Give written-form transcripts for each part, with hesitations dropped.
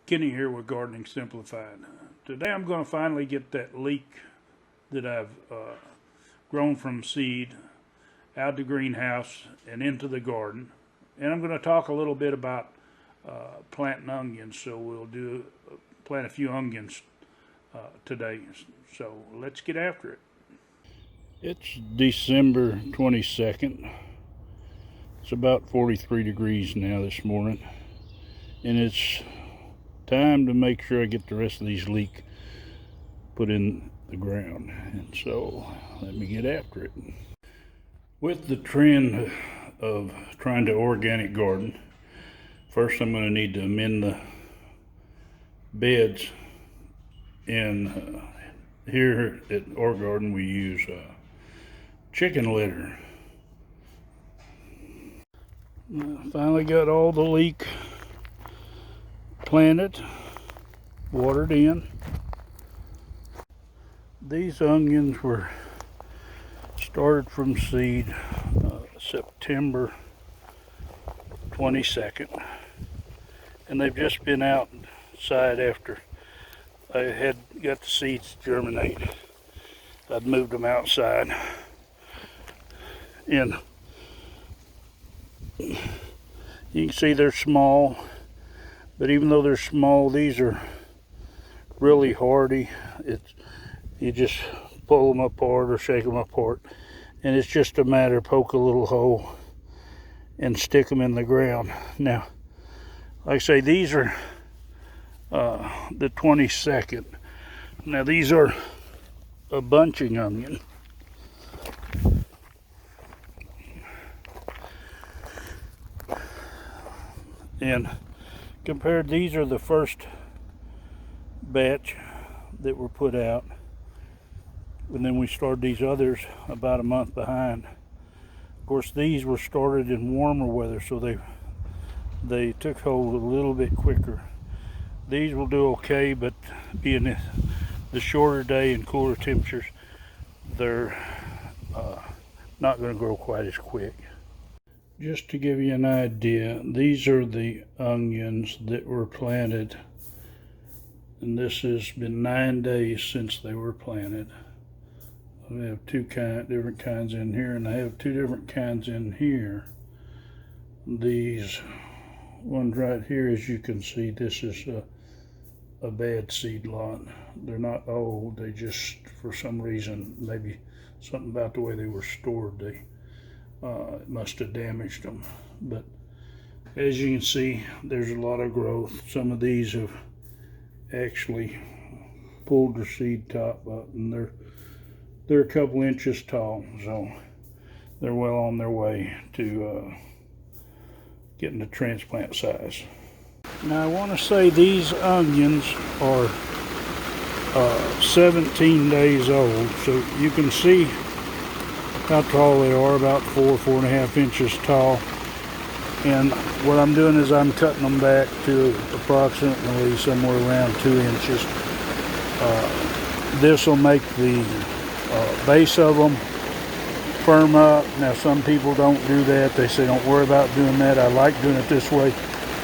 Kenny here with Gardening Simplified. Today I'm going to finally get that leek that I've grown from seed out of the greenhouse and into the garden. And I'm going to talk a little bit about planting onions. So we'll plant a few onions today. So let's get after it. It's December 22nd. It's about 43 degrees now this morning. And it's time to make sure I get the rest of these leek put in the ground. And so let me get after it. With the trend of trying to organic garden, first I'm going to need to amend the beds. And here at our garden we use chicken litter. Finally got all the leek planted, watered in. These onions were started from seed September 22nd, and they've just been outside after I had got the seeds germinate. I'd moved them outside, and you can see they're small, but even though they're small, these are really hardy. You just pull them apart or shake them apart, and it's just a matter of poke a little hole and stick them in the ground. Now, like I say, these are the 22nd. Now these are a bunching onion. And compared, these are the first batch that were put out, and then we started these others about a month behind. Of course, these were started in warmer weather, so they took hold a little bit quicker. These will do okay, but being the shorter day and cooler temperatures, they're not going to grow quite as quick. Just to give you an idea, these are the onions that were planted, and this has been 9 days since they were planted. I have two different kinds in here, and I have two different kinds in here. These ones right here, as you can see, this is a bad seed lot. They're not old, they just, for some reason, maybe something about the way they were stored, they it must have damaged them. But as you can see, there's a lot of growth. Some of these have actually pulled their seed top up, and they're a couple inches tall, so they're well on their way to getting to transplant size. Now I want to say these onions are 17 days old, so you can see how tall they are, about 4.5 inches tall. And what I'm doing is I'm cutting them back to approximately somewhere around 2 inches. This will make the base of them firm up. Now some people don't do that. They say don't worry about doing that. I like doing it this way.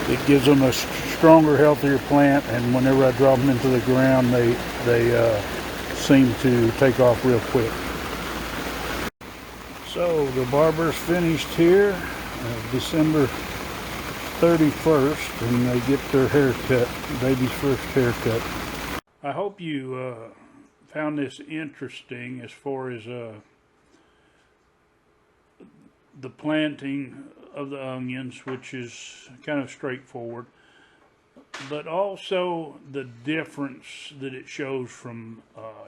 It gives them a stronger, healthier plant, and whenever I drop them into the ground, they seem to take off real quick. So the barber's finished here, December 31st, and they get their haircut, baby's first haircut. I hope you found this interesting as far as the planting of the onions, which is kind of straightforward, but also the difference that it shows from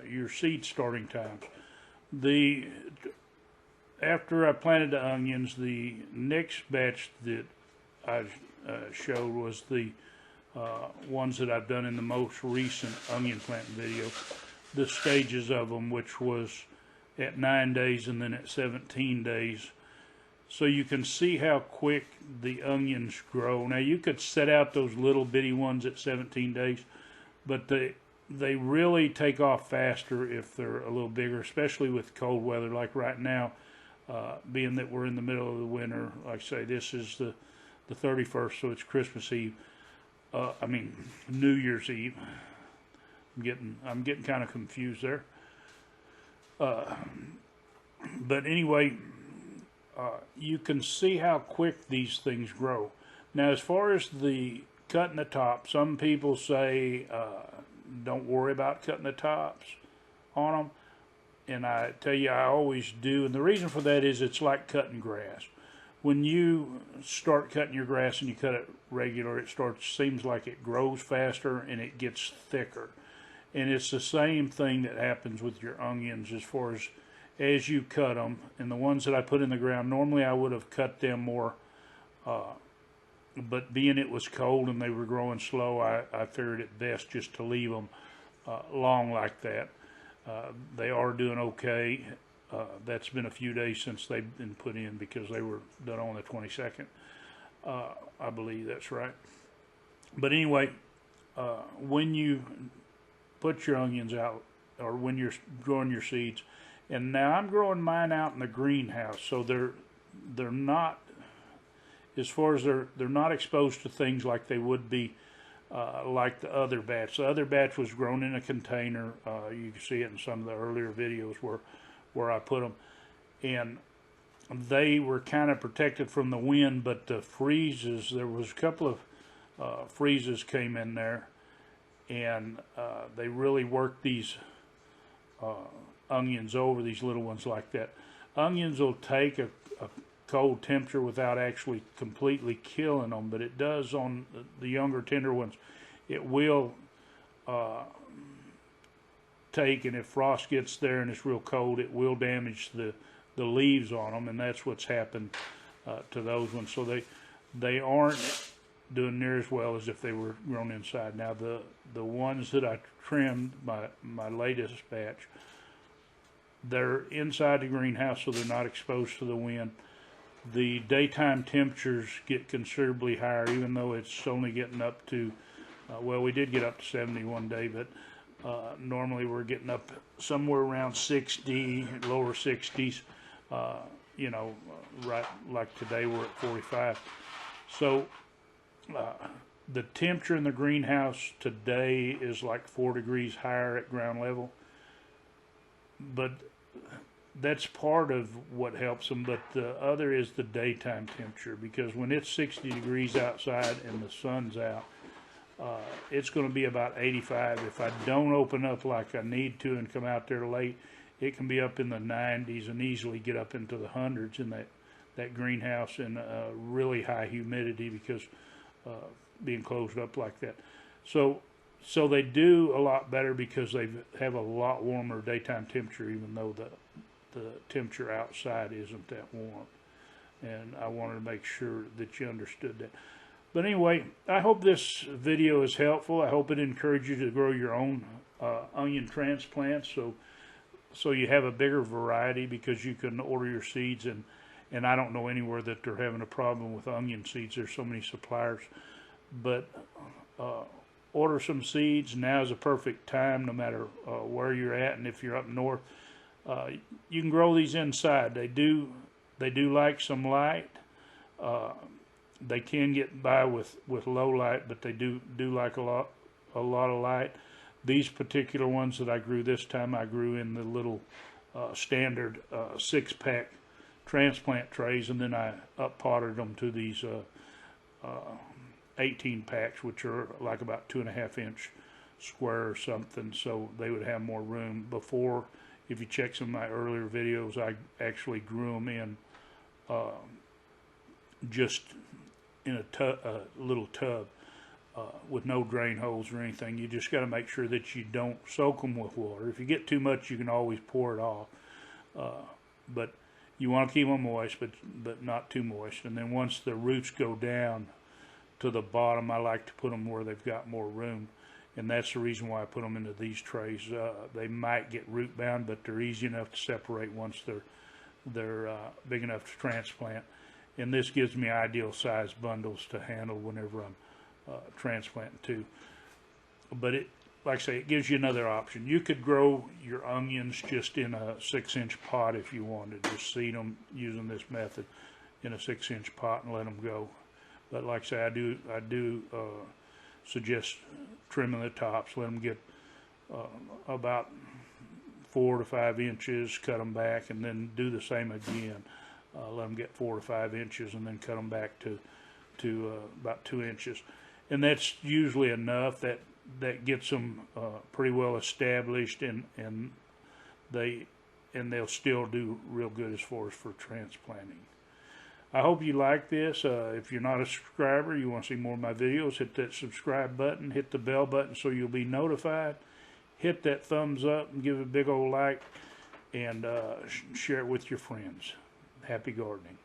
your seed starting times. After I planted the onions, the next batch that I showed was the ones that I've done in the most recent onion planting video, the stages of them, which was at 9 days and then at 17 days. So you can see how quick the onions grow. Now you could set out those little bitty ones at 17 days, but they really take off faster if they're a little bigger, especially with cold weather like right now. Being that we're in the middle of the winter, like I say, this is the 31st, so it's Christmas Eve. I mean New Year's Eve. I'm getting kind of confused there. But anyway, you can see how quick these things grow. Now, as far as the cutting the top, some people say don't worry about cutting the tops on them, and I tell you I always do. And the reason for that is it's like cutting grass. When you start cutting your grass and you cut it regular, it seems like it grows faster and it gets thicker. And it's the same thing that happens with your onions as far as you cut them. And the ones that I put in the ground, normally I would have cut them more, but being it was cold and they were growing slow, I figured it best just to leave them long like that. They are doing okay. That's been a few days since they've been put in because they were done on the 22nd. I believe that's right. But anyway, when you put your onions out, or when you're growing your seeds, and now I'm growing mine out in the greenhouse, so they're not, as far as they're not exposed to things like they would be like the other batch. The other batch was grown in a container. You can see it in some of the earlier videos where I put them, and they were kind of protected from the wind, but the freezes, there was a couple of freezes came in there, and they really worked these onions over, these little ones like that. Onions will take a cold temperature without actually completely killing them, but it does on the younger tender ones. It will take, and if frost gets there and it's real cold, it will damage the leaves on them, and that's what's happened to those ones. So they aren't doing near as well as if they were grown inside. Now the ones that I trimmed, my latest batch, they're inside the greenhouse, so they're not exposed to the wind. The daytime temperatures get considerably higher, even though it's only getting up to, well, we did get up to 70 one day, but normally we're getting up somewhere around 60, lower 60s. Right like today we're at 45. So the temperature in the greenhouse today is like 4 degrees higher at ground level. But that's part of what helps them. But the other is the daytime temperature, because when it's 60 degrees outside and the sun's out, it's going to be about 85. If I don't open up like I need to and come out there late, it can be up in the 90s and easily get up into the hundreds in that greenhouse, and really high humidity because being closed up like that. So they do a lot better because they have a lot warmer daytime temperature, even though the temperature outside isn't that warm. And I wanted to make sure that you understood that. But anyway, I hope this video is helpful. I hope it encourages you to grow your own onion transplants, so you have a bigger variety, because you can order your seeds, and I don't know anywhere that they're having a problem with onion seeds. There's so many suppliers. But order some seeds. Now is a perfect time, no matter where you're at, and if you're up north. You can grow these inside. They do like some light. They can get by with low light, but they do like a lot of light. These particular ones that I grew this time, I grew in the little standard 6-pack transplant trays, and then I up-potted them to these 18 packs, which are like about 2.5-inch square or something, so they would have more room. Before, if you check some of my earlier videos, I actually grew them in just in a little tub with no drain holes or anything. You just got to make sure that you don't soak them with water. If you get too much, you can always pour it off. But you want to keep them moist, but not too moist. And then once the roots go down to the bottom, I like to put them where they've got more room. And that's the reason why I put them into these trays. They might get root bound, but they're easy enough to separate once they're big enough to transplant. And this gives me ideal size bundles to handle whenever I'm transplanting too. But like I say, it gives you another option. You could grow your onions just in a 6-inch pot if you wanted. Just seed them using this method in a 6-inch pot and let them go. But like I say, I do suggest trimming the tops. Let them get about 4 to 5 inches, cut them back, and then do the same again. Let them get 4 to 5 inches, and then cut them back to about 2 inches, and that's usually enough. That gets them pretty well established, and they'll still do real good as far as for transplanting. I hope you like this. If you're not a subscriber, you want to see more of my videos, hit that subscribe button, hit the bell button so you'll be notified. Hit that thumbs up and give it a big old like, and share it with your friends. Happy gardening.